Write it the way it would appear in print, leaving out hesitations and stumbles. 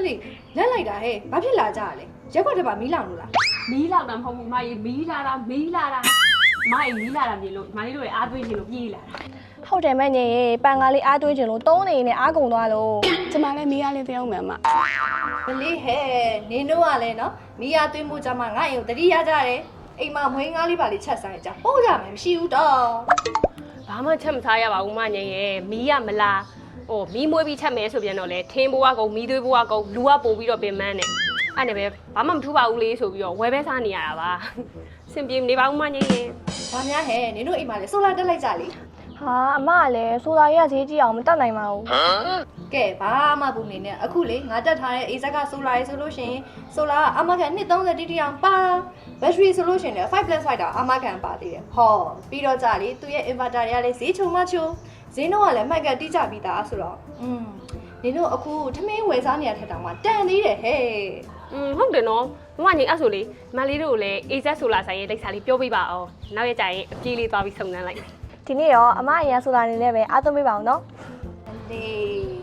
လေးလက်လိုက်တာဟဲ့ဘာဖြစ်လာကြရလဲရက်ကွက်တပါမီးလောင်လို့လား မီးလောက်တာမဟုတ်ဘူးမကြီးမီးလာတာမီးလာတာမကြီးမီးလာတာမြင်လို့မလေးတို့ရဲ့အားသွေးရှင်လို့ပြေးလာတာ ဟုတ်တယ်မညင်ရေပန်ကားလေးအားသွေးချင်လို့တုံးနေနဲ့အားကုန်သွားလို့ ကျမလည်းမီးရလေးတယောက်မယ်အမ မလေးဟဲ့နင်တို့ကလည်းနော်မီးရသွင်းမှုကြမှာငါ့အိမ်ကိုတတိရကြတယ်အိမ်မှာမွေးငါးလေးပါလေးချက်ဆိုင်ကြပို့ကြမယ်မရှိဘူးတော့ ဘာမှချက်မစားရပါဘူးမငယ်ရဲ့မီးရမလားဟိုမီးမွေးပြီးချက်မယ်ဆိုပြန်တော့လေထင်းဘိုးကကုန်မီးသွေးဘိုးကကုန်လူကပို့ပြီးတော့ပင်မန်းနေအဲ့နဲ့ပဲဘာမှမထူးပါဘူးလေဆိုပြီးတော့ဝယ်ပဲစားနေရတာပါစင်ပြေနေပါဦးမငယ်ရဲ့ ဘာများဟဲ့နင်တို့အိမ်မှာလေဆိုလာတက်လိုက်ကြလေ ဟာအမကလည်းဆိုလာရဈေးကြီးအောင်မတက်နိုင်ပါဘူး ကဲဘာမှဘူးနေနဲ့အခုလေငါတက်ထားတဲ့အိမ်ဆက်ကဆိုလာရေးဆိုလို့ရှိရင်ဆိုလာကအမကန်230တိတိအောင်ပါဘက်ထရီဆိုလို့ရှိရင်လည်း5+5တောင်အမကန်ပါသေးတယ်ဟောပြီးတော့ကြလေသူ့ရဲ့ inverter တွေကလည်းဈေးချုံမချုံဈေးနှုန်းကလည်းမှတ်ကတိကျပြီးသားဆိုတော့နင်တို့အခုထမင်းဝယ်စားနေရတဲ့တောင်မှတန်သေးတယ်ဟဲ့ ဟုတ်တယ်နော်မငယ်အဲ့ဆိုလေမလေးတို့ကိုလည်း AZ ဆိုလာဆိုင်ရဲ့လိပ်စာလေးပြောပြပါအောင်နောက်ရကြရင်အပြေးလေးသွားပြီးစုံစမ်းလိုက် ဒီနေ့ရောအမအရင်ဆိုလာနေနဲ့ပဲအားသွင်းပေးပါအောင်နော် လေး